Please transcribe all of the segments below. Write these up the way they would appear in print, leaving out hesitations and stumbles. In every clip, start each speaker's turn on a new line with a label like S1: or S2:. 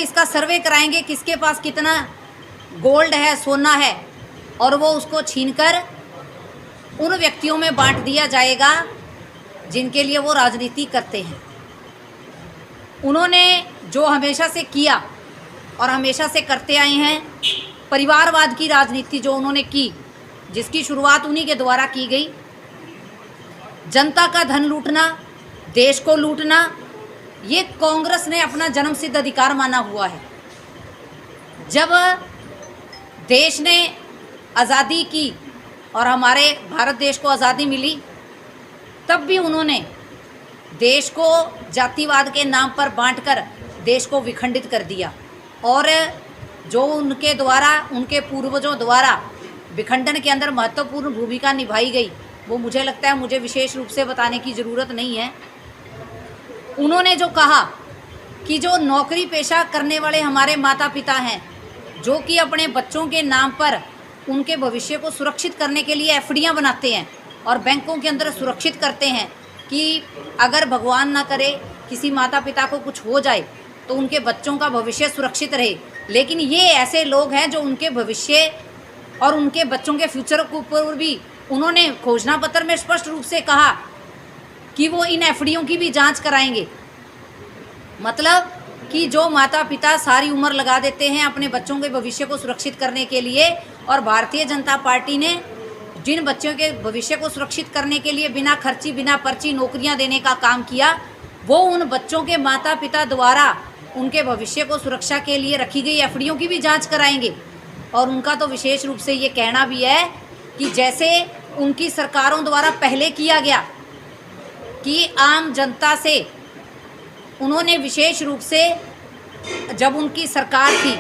S1: इसका सर्वे कराएंगे किसके पास कितना गोल्ड है, सोना है, और वो उसको छीनकर उन व्यक्तियों में बांट दिया जाएगा जिनके लिए वो राजनीति करते हैं। उन्होंने जो हमेशा से किया और हमेशा से करते आए हैं, परिवारवाद की राजनीति जो उन्होंने की, जिसकी शुरुआत उन्हीं के द्वारा की गई, जनता का धन लूटना, देश को लूटना, ये कांग्रेस ने अपना जन्मसिद्ध अधिकार माना हुआ है। जब देश ने आज़ादी की और हमारे भारत देश को आज़ादी मिली, तब भी उन्होंने देश को जातिवाद के नाम पर बांटकर देश को विखंडित कर दिया। और जो उनके द्वारा, उनके पूर्वजों द्वारा विखंडन के अंदर महत्वपूर्ण भूमिका निभाई गई, वो मुझे लगता है मुझे विशेष रूप से बताने की ज़रूरत नहीं है। उन्होंने जो कहा कि जो नौकरी पेशा करने वाले हमारे माता पिता हैं, जो कि अपने बच्चों के नाम पर उनके भविष्य को सुरक्षित करने के लिए एफडियां बनाते हैं और बैंकों के अंदर सुरक्षित करते हैं कि अगर भगवान ना करे किसी माता पिता को कुछ हो जाए तो उनके बच्चों का भविष्य सुरक्षित रहे। लेकिन ये ऐसे लोग हैं जो उनके भविष्य और उनके बच्चों के फ्यूचर के ऊपर भी उन्होंने घोषणा पत्र में स्पष्ट रूप से कहा कि वो इन एफडीओं की भी जांच कराएंगे। मतलब कि जो माता पिता सारी उम्र लगा देते हैं अपने बच्चों के भविष्य को सुरक्षित करने के लिए, और भारतीय जनता पार्टी ने जिन बच्चों के भविष्य को सुरक्षित करने के लिए बिना खर्ची बिना पर्ची नौकरियां देने का काम किया, वो उन बच्चों के माता पिता द्वारा उनके भविष्य को सुरक्षा के लिए रखी गई एफडीओं की भी जांच कराएंगे। और उनका तो विशेष रूप से ये कहना भी है कि जैसे उनकी सरकारों द्वारा पहले किया गया कि आम जनता से उन्होंने विशेष रूप से, जब उनकी सरकार थी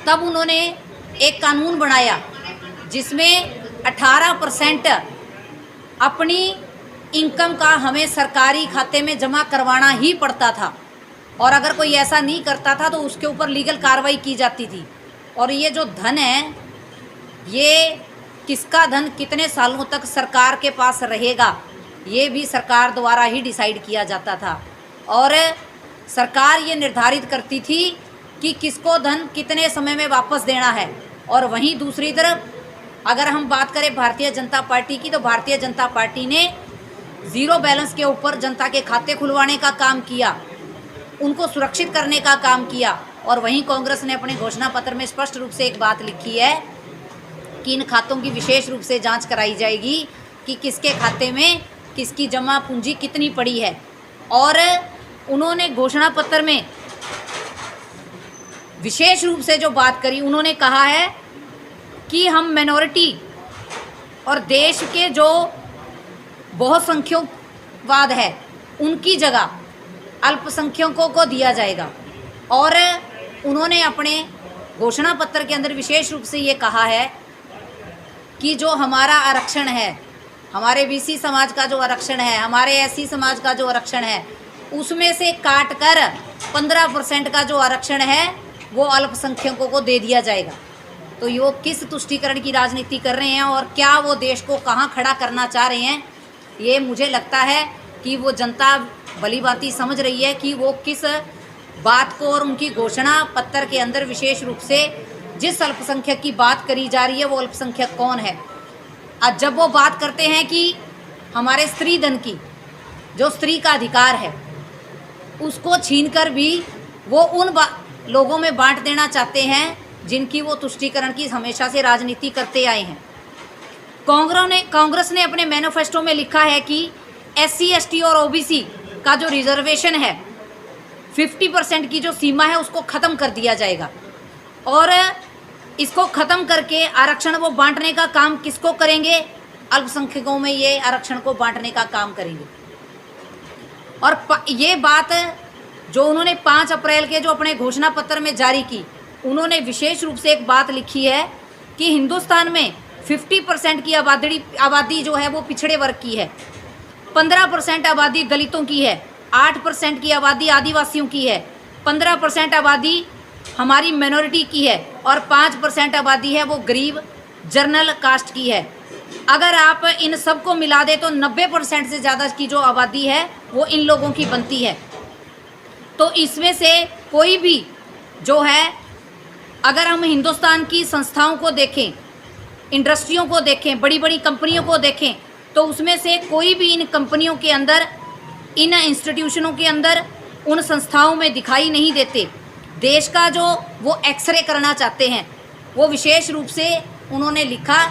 S1: तब उन्होंने एक कानून बनाया जिसमें 18% अपनी इनकम का हमें सरकारी खाते में जमा करवाना ही पड़ता था, और अगर कोई ऐसा नहीं करता था तो उसके ऊपर लीगल कार्रवाई की जाती थी। और ये जो धन है, ये किसका धन कितने सालों तक सरकार के पास रहेगा, ये भी सरकार द्वारा ही डिसाइड किया जाता था। और सरकार ये निर्धारित करती थी कि किसको धन कितने समय में वापस देना है। और वहीं दूसरी तरफ अगर हम बात करें भारतीय जनता पार्टी की, तो भारतीय जनता पार्टी ने ज़ीरो बैलेंस के ऊपर जनता के खाते खुलवाने का काम किया, उनको सुरक्षित करने का काम किया। और वहीं कांग्रेस ने अपने घोषणा पत्र में स्पष्ट रूप से एक बात लिखी है कि इन खातों की विशेष रूप से जांच कराई जाएगी कि किसके खाते में किसकी जमा पूंजी कितनी पड़ी है। और उन्होंने घोषणा पत्र में विशेष रूप से जो बात करी, उन्होंने कहा है कि हम माइनॉरिटी और देश के जो बहुसंख्यकवाद है उनकी जगह अल्पसंख्यकों को दिया जाएगा। और उन्होंने अपने घोषणा पत्र के अंदर विशेष रूप से ये कहा है कि जो हमारा आरक्षण है, हमारे बीसी समाज का जो आरक्षण है, हमारे एससी समाज का जो आरक्षण है, उसमें से काट कर 15% का जो आरक्षण है वो अल्पसंख्यकों को दे दिया जाएगा। तो ये वो किस तुष्टीकरण की राजनीति कर रहे हैं और क्या वो देश को कहाँ खड़ा करना चाह रहे हैं, ये मुझे लगता है कि वो जनता भली भांति समझ रही है कि वो किस बात को, और उनकी घोषणा पत्र के अंदर विशेष रूप से जिस अल्पसंख्यक की बात करी जा रही है वो अल्पसंख्यक कौन है। आज जब वो बात करते हैं कि हमारे स्त्री धन की, जो स्त्री का अधिकार है, उसको छीनकर भी वो उन लोगों में बांट देना चाहते हैं जिनकी वो तुष्टीकरण की हमेशा से राजनीति करते आए हैं। कांग्रेस ने अपने मैनिफेस्टो में लिखा है कि एससी एसटी और ओबीसी का जो रिजर्वेशन है 50% की जो सीमा है उसको ख़त्म कर दिया जाएगा। और इसको ख़त्म करके आरक्षण वो बांटने का काम किसको करेंगे, अल्पसंख्यकों में ये आरक्षण को बांटने का काम करेंगे। और ये बात जो उन्होंने 5 अप्रैल के जो अपने घोषणा पत्र में जारी की, उन्होंने विशेष रूप से एक बात लिखी है कि हिंदुस्तान में 50% की आबादी जो है वो पिछड़े वर्ग की है, 15% आबादी दलितों की है, 8% की आबादी आदिवासियों की है, 15% आबादी हमारी माइनॉरिटी की है और 5% आबादी है वो गरीब जनरल कास्ट की है। अगर आप इन सब को मिला दें तो 90% से ज़्यादा की जो आबादी है वो इन लोगों की बनती है। तो इसमें से कोई भी जो है, अगर हम हिंदुस्तान की संस्थाओं को देखें, इंडस्ट्रियों को देखें, बड़ी बड़ी कंपनियों को देखें, तो उसमें से कोई भी इन कंपनियों के अंदर, इन इंस्टीट्यूशनों के अंदर, उन संस्थाओं में दिखाई नहीं देते। देश का जो वो एक्सरे करना चाहते हैं, वो विशेष रूप से उन्होंने लिखा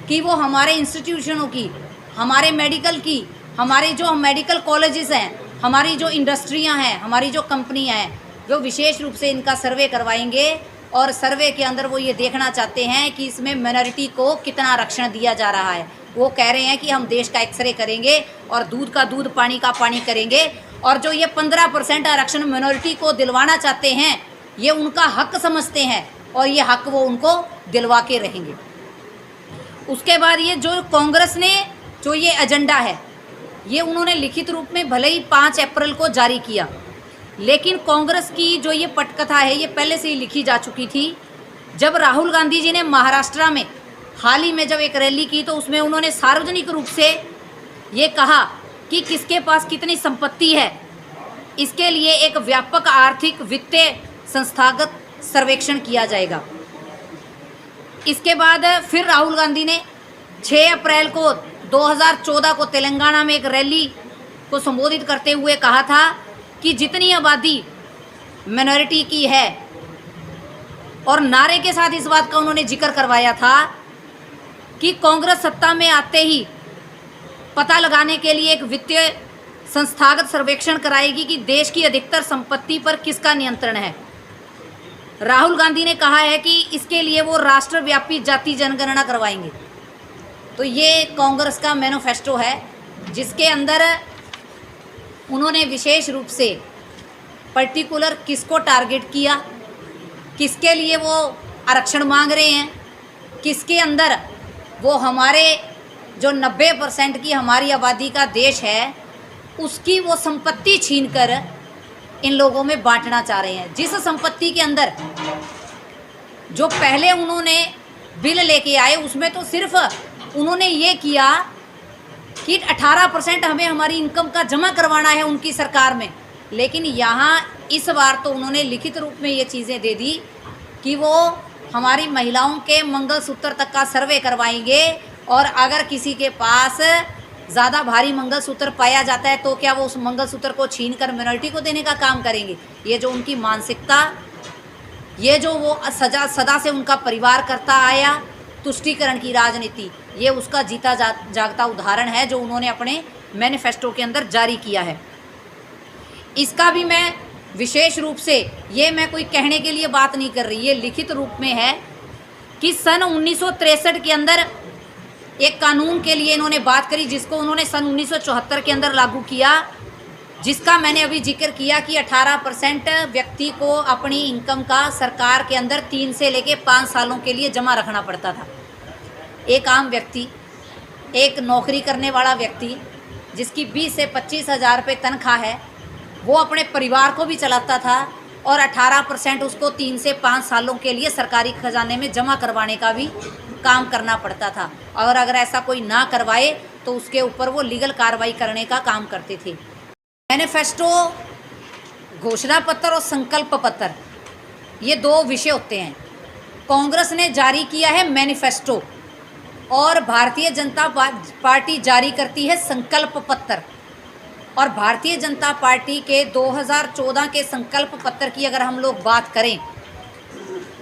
S1: कि वो हमारे इंस्टीट्यूशनों की, हमारे मेडिकल की, हमारे जो मेडिकल कॉलेजेस हैं, हमारी जो इंडस्ट्रियां हैं, हमारी जो कंपनियां हैं, वो विशेष रूप से इनका सर्वे करवाएंगे। और सर्वे के अंदर वो ये देखना चाहते हैं कि इसमें माइनॉरिटी को कितना आरक्षण दिया जा रहा है। वो कह रहे हैं कि हम देश का एक्सरे करेंगे और दूध का दूध, पानी का पानी करेंगे। और जो ये 15% आरक्षण माइनॉरिटी को दिलवाना चाहते हैं, ये उनका हक समझते हैं और ये हक वो उनको दिलवा के रहेंगे। उसके बाद ये जो कांग्रेस ने जो ये एजेंडा है, ये उन्होंने लिखित रूप में भले ही 5 अप्रैल को जारी किया, लेकिन कांग्रेस की जो ये पटकथा है, ये पहले से ही लिखी जा चुकी थी। जब राहुल गांधी जी ने महाराष्ट्र में हाल ही में जब एक रैली की, तो उसमें उन्होंने सार्वजनिक रूप से ये कहा कि किसके पास कितनी संपत्ति है, इसके लिए एक व्यापक आर्थिक वित्तीय संस्थागत सर्वेक्षण किया जाएगा। इसके बाद फिर राहुल गांधी ने 6 अप्रैल को 2014 को तेलंगाना में एक रैली को संबोधित करते हुए कहा था कि जितनी आबादी माइनॉरिटी की है, और नारे के साथ इस बात का उन्होंने जिक्र करवाया था कि कांग्रेस सत्ता में आते ही पता लगाने के लिए एक वित्तीय संस्थागत सर्वेक्षण कराएगी कि देश की अधिकतर संपत्ति पर किसका नियंत्रण है। राहुल गांधी ने कहा है कि इसके लिए वो राष्ट्रव्यापी जाति जनगणना करवाएंगे। तो ये कांग्रेस का मैनिफेस्टो है, जिसके अंदर उन्होंने विशेष रूप से पर्टिकुलर किसको टारगेट किया, किसके लिए वो आरक्षण मांग रहे हैं, किसके अंदर वो हमारे जो 90% की हमारी आबादी का देश है, उसकी वो संपत्ति छीनकर इन लोगों में बांटना चाह रहे हैं। जिस संपत्ति के अंदर जो पहले उन्होंने बिल लेके आए, उसमें तो सिर्फ उन्होंने ये किया कि 18% हमें हमारी इनकम का जमा करवाना है उनकी सरकार में, लेकिन यहाँ इस बार तो उन्होंने लिखित रूप में ये चीज़ें दे दी कि वो हमारी महिलाओं के मंगलसूत्र तक का सर्वे करवाएंगे, और अगर किसी के पास ज़्यादा भारी मंगलसूत्र पाया जाता है तो क्या वो उस मंगलसूत्र को छीन कर माइनॉरिटी को देने का काम करेंगे। ये जो उनकी मानसिकता, ये जो वो सदा से उनका परिवार करता आया तुष्टीकरण की राजनीति, ये उसका जीता जागता उदाहरण है जो उन्होंने अपने मैनिफेस्टो के अंदर जारी किया है। इसका भी मैं विशेष रूप से, ये मैं कोई कहने के लिए बात नहीं कर रही, ये लिखित रूप में है कि सन 1963 के अंदर एक कानून के लिए इन्होंने बात करी, जिसको उन्होंने सन 1974 के अंदर लागू किया, जिसका मैंने अभी जिक्र किया कि 18% व्यक्ति को अपनी इनकम का सरकार के अंदर 3 से लेके 5 सालों के लिए जमा रखना पड़ता था। एक आम व्यक्ति, एक नौकरी करने वाला व्यक्ति जिसकी 20 से 25 हज़ार रुपये तनख्वाह है, वो अपने परिवार को भी चलाता था और 18% उसको 3 से 5 सालों के लिए सरकारी खजाने में जमा करवाने का भी काम करना पड़ता था। और अगर ऐसा कोई ना करवाए तो उसके ऊपर वो लीगल कार्रवाई करने का काम करते थे। मैनिफेस्टो, घोषणा पत्र और संकल्प पत्र, ये 2 विषय होते हैं। कांग्रेस ने जारी किया है मैनिफेस्टो और भारतीय जनता पार्टी जारी करती है संकल्प पत्र। और भारतीय जनता पार्टी के 2014 के संकल्प पत्र की अगर हम लोग बात करें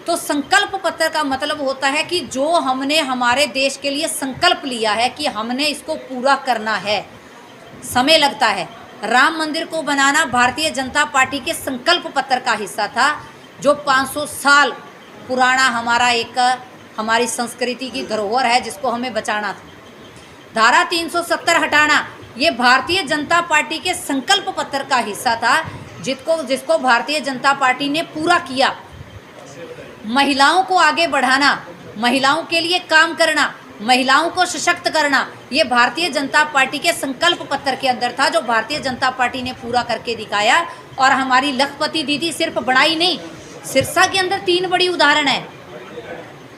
S1: तो संकल्प पत्र का मतलब होता है कि जो हमने हमारे देश के लिए संकल्प लिया है कि हमने इसको पूरा करना है। समय लगता है। राम मंदिर को बनाना भारतीय जनता पार्टी के संकल्प पत्र का हिस्सा था, जो 500 साल पुराना हमारी संस्कृति की धरोहर है, जिसको हमें बचाना था। धारा 370 हटाना ये भारतीय जनता पार्टी के संकल्प पत्र का हिस्सा था, जिसको भारतीय जनता पार्टी ने पूरा किया। महिलाओं को आगे बढ़ाना, महिलाओं के लिए काम करना, महिलाओं को सशक्त करना, ये भारतीय जनता पार्टी के संकल्प पत्र के अंदर था, जो भारतीय जनता पार्टी ने पूरा करके दिखाया। और हमारी लखपति दीदी सिर्फ बढ़ाई नहीं, सिरसा के अंदर 3 बड़ी उदाहरण है।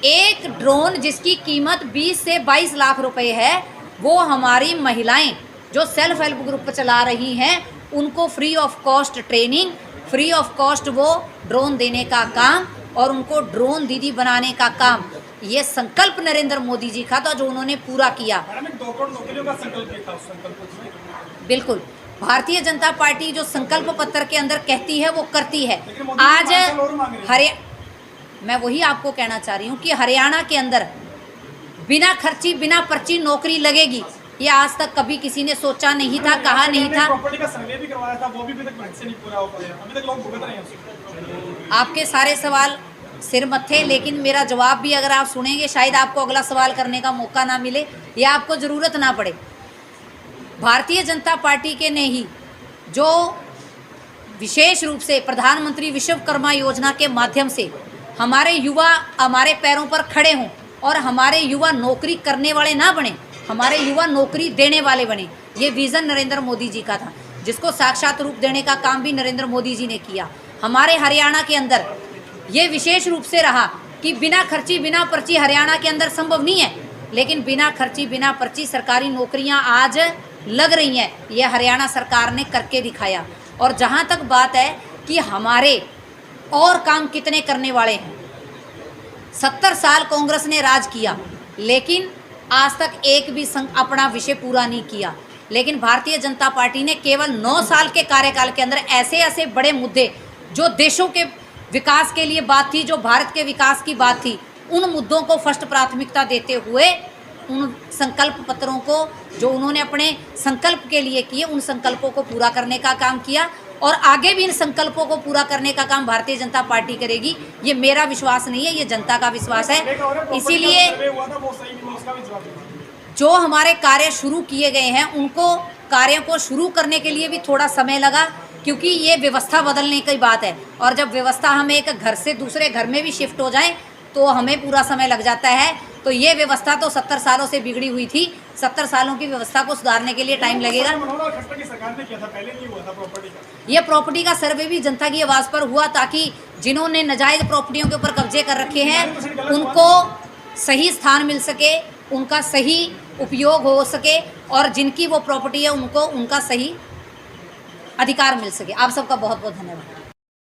S1: एक ड्रोन जिसकी कीमत 20 से 22 लाख रुपए है, वो हमारी महिलाएं जो सेल्फ हेल्प ग्रुप चला रही हैं, उनको free of cost training free of cost वो ड्रोन देने का काम और उनको ड्रोन दीदी बनाने का काम, ये संकल्प नरेंद्र मोदी जी का था जो उन्होंने पूरा किया।
S2: 2 करोड़ नौकरियों का संकल्प किया था उस संकल्प।
S1: बिल्कुल, भारतीय जनता पार्टी जो संकल्प पत्र के अंदर कहती है वो करती है। आज मैं वही आपको कहना चाह रही हूँ कि हरियाणा के अंदर बिना खर्ची बिना पर्ची नौकरी लगेगी, ये आज तक कभी किसी ने सोचा नहीं था, कहा नहीं था।
S2: प्रॉपर्टी का सर्वे भी करवाया था, वो भी अभी तक से नहीं पूरा हो पाया, अभी तक लोग भुगत रहे हैं।
S1: आपके सारे सवाल सिर मत्थे, लेकिन मेरा जवाब भी अगर आप सुनेंगे शायद आपको अगला सवाल करने का मौका ना मिले या आपको ज़रूरत ना पड़े। भारतीय जनता पार्टी के ने ही जो विशेष रूप से प्रधानमंत्री विश्वकर्मा योजना के माध्यम से हमारे युवा हमारे पैरों पर खड़े हों और हमारे युवा नौकरी करने वाले ना बने, हमारे युवा नौकरी देने वाले बने, ये विज़न नरेंद्र मोदी जी का था, जिसको साक्षात रूप देने का काम भी नरेंद्र मोदी जी ने किया। हमारे हरियाणा के अंदर ये विशेष रूप से रहा कि बिना खर्ची बिना पर्ची हरियाणा के अंदर संभव नहीं है, लेकिन बिना खर्ची बिना पर्ची सरकारी नौकरियां आज लग रही हैं, ये हरियाणा सरकार ने करके दिखाया। और जहां तक बात है कि हमारे और काम कितने करने वाले हैं, 70 साल कांग्रेस ने राज किया लेकिन आज तक एक भी अपना विषय पूरा नहीं किया, लेकिन भारतीय जनता पार्टी ने केवल 9 साल के कार्यकाल के अंदर ऐसे ऐसे बड़े मुद्दे जो देशों के विकास के लिए बात थी, जो भारत के विकास की बात थी, उन मुद्दों को फर्स्ट प्राथमिकता देते हुए उन संकल्प पत्रों को जो उन्होंने अपने संकल्प के लिए किए, उन संकल्पों को पूरा करने का काम किया और आगे भी इन संकल्पों को पूरा करने का काम भारतीय जनता पार्टी करेगी। ये मेरा विश्वास नहीं है, ये जनता का विश्वास है। इसीलिए जो हमारे कार्य शुरू किए गए हैं उनको कार्यों को शुरू करने के लिए भी थोड़ा समय लगा, क्योंकि ये व्यवस्था बदलने की बात है और जब व्यवस्था हम एक घर से दूसरे घर में भी शिफ्ट हो जाए तो हमें पूरा समय लग जाता है। तो ये व्यवस्था तो 70 सालों से बिगड़ी हुई थी, 70 सालों की व्यवस्था को सुधारने के लिए टाइम लगेगा। ये प्रॉपर्टी का सर्वे भी जनता की आवाज़ पर हुआ ताकि जिन्होंने नाजायज़ प्रॉपर्टियों के ऊपर कब्जे कर रखे हैं उनको सही स्थान मिल सके, उनका सही उपयोग हो सके और जिनकी वो प्रॉपर्टी है उनको उनका सही अधिकार मिल सके। आप सबका बहुत बहुत धन्यवाद।